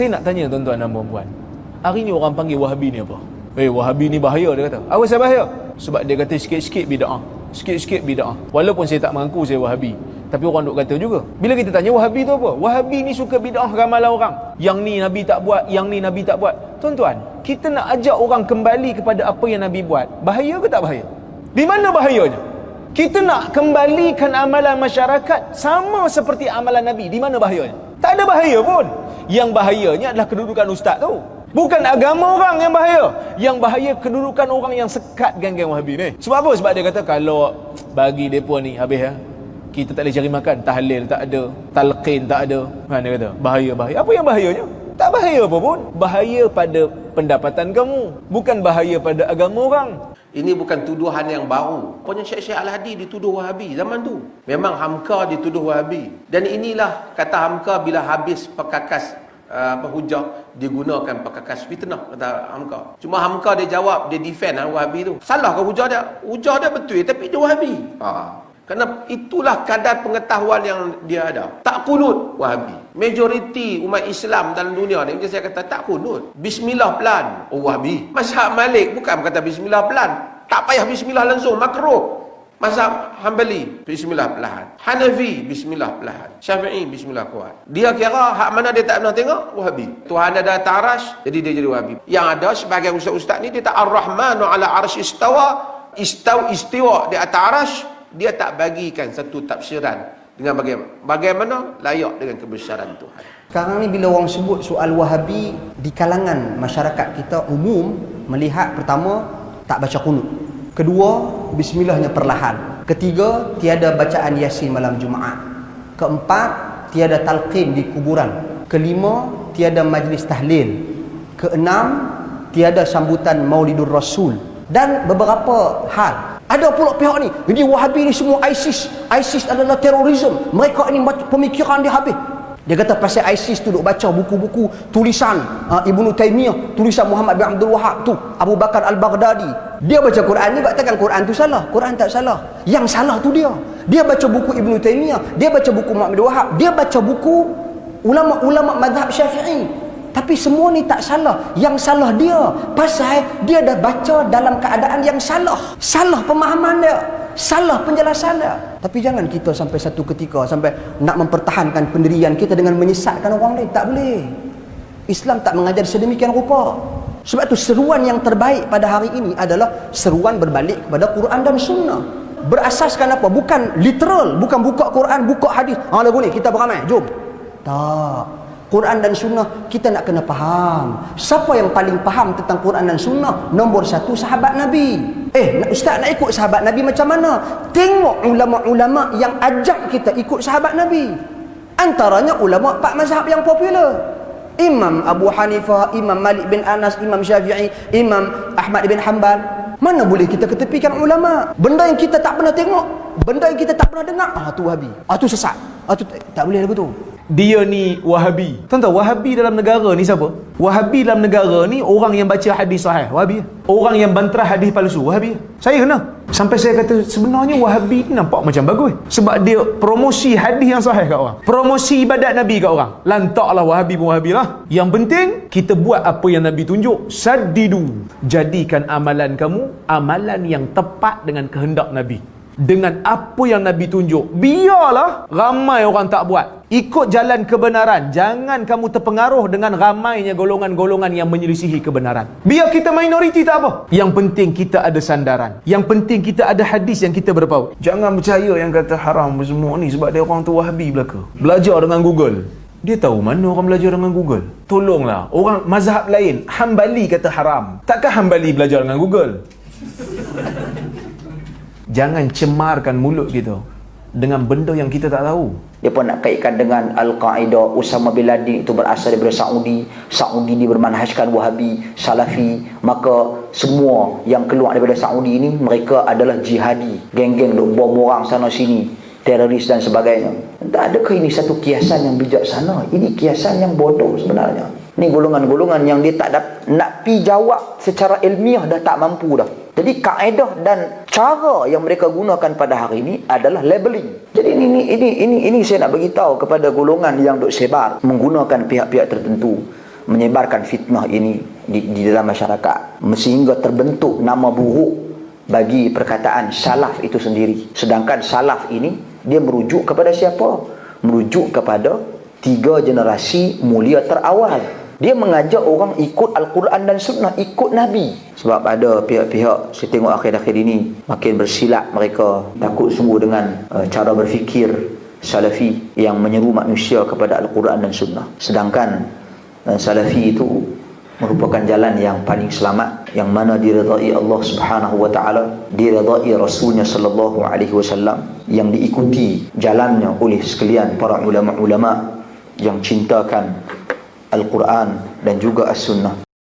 Saya nak tanya tuan-tuan dan puan-puan, hari ni orang panggil Wahabi ni apa? Wahabi ni bahaya, dia kata. Apa sebab bahaya? Sebab dia kata sikit-sikit bid'ah. Sikit-sikit bid'ah. Walaupun saya tak mengaku saya Wahabi, tapi orang duk kata juga. Bila kita tanya Wahabi tu apa? Wahabi ni suka bid'ah ramalan orang. Yang ni Nabi tak buat, yang ni Nabi tak buat. Tuan-tuan, kita nak ajak orang kembali kepada apa yang Nabi buat. Bahaya ke tak bahaya? Di mana bahayanya? Kita nak kembalikan amalan masyarakat sama seperti amalan Nabi. Di mana bahayanya? Tak ada bahaya pun. Yang bahayanya adalah kedudukan ustaz tu. Bukan agama orang yang bahaya. Yang bahaya kedudukan orang yang sekat geng-geng Wahabi ni. Sebab apa? Sebab dia kata kalau bagi mereka ni habis ya, kita tak boleh cari makan. Tahlil tak ada, talqin tak ada. Dia kata bahaya. Apa yang bahayanya? Tak bahaya apa pun. Bahaya pada pendapatan kamu, bukan bahaya pada agama orang. Ini bukan tuduhan yang baru. Pokoknya Syekh Al-Hadi dituduh Wahabi zaman tu. Memang Hamka dituduh Wahabi. Dan inilah kata Hamka bila habis perkakas hujah, digunakan perkakas fitnah, kata Hamka. Cuma Hamka dia jawab, dia defend Wahabi tu. Salah ke hujah dia? Hujah dia betul tapi dia Wahabi. Kerana itulah kadar pengetahuan yang dia ada. Tak kunut Wahabi. Majoriti umat Islam dalam dunia ni, macam saya kata, tak kunut. Bismillah pelan. Wahabi. Mazhab Malik bukan kata bismillah pelan. Tak payah bismillah langsung, makruh. Mazhab Hanbali, bismillah pelan. Hanafi, bismillah pelan. Syafi'i, bismillah kuat. Dia kira hak mana dia tak pernah tengok, Wahabi. Tuhan ada atas arash, jadi dia jadi Wahabi. Yang ada sebagai ustaz-ustaz ni, dia tak Ar-Rahmanu ala arash istawa, istiwa di atas arash, dia tak bagikan satu tafsiran dengan bagaimana layak dengan kebesaran Tuhan. Sekarang ni bila orang sebut soal Wahabi di kalangan masyarakat kita umum, melihat pertama, tak baca qunut. Kedua, bismillahnya perlahan. Ketiga, tiada bacaan Yasin malam Jumaat. Keempat, tiada talqin di kuburan. Kelima, tiada majlis tahlil. Keenam, tiada sambutan Maulidur Rasul. Dan beberapa hal. Ada pula pihak ni, jadi Wahabi ni semua ISIS. ISIS adalah terorisme. Mereka ini pemikiran dia habis. Dia kata pasal ISIS tu duk baca buku-buku tulisan Ibnu Taimiyah, tulisan Muhammad bin Abdul Wahab tu, Abu Bakar Al-Baghdadi. Dia baca Quran ni, katakan Quran tu salah. Quran tak salah. Yang salah tu dia. Dia baca buku Ibnu Taimiyah, dia baca buku Muhammad bin Wahab, dia baca buku ulama-ulama mazhab Syafi'i. Tapi semua ni tak salah. Yang salah dia pasal dia dah baca dalam keadaan yang salah. Salah pemahaman dia, salah penjelasan dia. Tapi jangan kita sampai satu ketika sampai nak mempertahankan pendirian kita dengan menyesatkan orang lain. Tak boleh. Islam tak mengajar sedemikian rupa. Sebab tu seruan yang terbaik pada hari ini adalah seruan berbalik kepada Quran dan Sunnah. Berasaskan apa? Bukan literal, bukan buka Quran, buka hadis. Lagu ni kita beramai, jom. Tak. Quran dan Sunnah kita nak kena faham. Siapa yang paling faham tentang Quran dan Sunnah? Nombor satu, sahabat Nabi. Ustaz nak ikut sahabat Nabi macam mana? Tengok ulama-ulama yang ajak kita ikut sahabat Nabi. Antaranya ulama 4 mazhab yang popular. Imam Abu Hanifah, Imam Malik bin Anas, Imam Syafi'i, Imam Ahmad bin Hanbal. Mana boleh kita ketepikan ulama? Benda yang kita tak pernah tengok, benda yang kita tak pernah dengar, tu Wahabi. Tu sesat. Tu tak boleh lagu tu. Dia ni Wahabi. Tuan-tuan, Wahabi dalam negara ni siapa? Wahabi dalam negara ni orang yang baca hadis sahih, Wahabi. Orang yang bantah hadis palsu, Wahabi. Saya kena. Sampai saya kata sebenarnya Wahabi ni nampak macam bagus. Sebab dia promosi hadis yang sahih kat orang. Promosi ibadat Nabi kat orang. Lantaklah Wahabi pun Wahabi lah. Yang penting kita buat apa yang Nabi tunjuk. Saddidu. Jadikan amalan kamu amalan yang tepat dengan kehendak Nabi. Dengan apa yang Nabi tunjuk. Biarlah ramai orang tak buat. Ikut jalan kebenaran. Jangan kamu terpengaruh dengan ramainya golongan-golongan yang menyelisihi kebenaran. Biar kita minoriti tak apa. Yang penting kita ada sandaran. Yang penting kita ada hadis yang kita berpaut. Jangan percaya yang kata haram semua ni sebab dia orang tu Wahabi belaka. Belajar dengan Google. Dia tahu mana orang belajar dengan Google. Tolonglah. Orang mazhab lain, Hanbali kata haram. Takkan Hanbali belajar dengan Google? Jangan cemarkan mulut kita dengan benda yang kita tak tahu. Dia pun nak kaitkan dengan Al-Qaeda. Usama bin Laden itu berasal daripada Saudi. Saudi ni bermanhajkan Wahabi, Salafi. Maka semua yang keluar daripada Saudi ini, mereka adalah jihadi. Geng-geng duk bom orang sana sini, teroris dan sebagainya. Tak adakah ini satu kiasan yang bijaksana? Ini kiasan yang bodoh sebenarnya. Ni golongan-golongan yang dia tak nak pi jawab secara ilmiah dah tak mampu dah. Jadi kaedah dan cara yang mereka gunakan pada hari ini adalah labeling. Jadi ini saya nak bagi tahu kepada golongan yang duk sebar menggunakan pihak-pihak tertentu menyebarkan fitnah ini di dalam masyarakat, sehingga terbentuk nama buruk bagi perkataan salaf itu sendiri. Sedangkan salaf ini dia merujuk kepada siapa? Merujuk kepada 3 generasi mulia terawal. Dia mengajak orang ikut Al-Quran dan Sunnah, ikut Nabi. Sebab ada pihak-pihak, saya tengok akhir-akhir ini makin bersilap mereka, takut sungguh dengan cara berfikir Salafi yang menyeru manusia kepada Al-Quran dan Sunnah. Sedangkan Salafi itu merupakan jalan yang paling selamat, yang mana diridai Allah Subhanahu wa taala, diridai Rasulnya sallallahu alaihi wasallam, yang diikuti jalannya oleh sekalian para ulama-ulama yang cintakan Al-Quran dan juga As-Sunnah.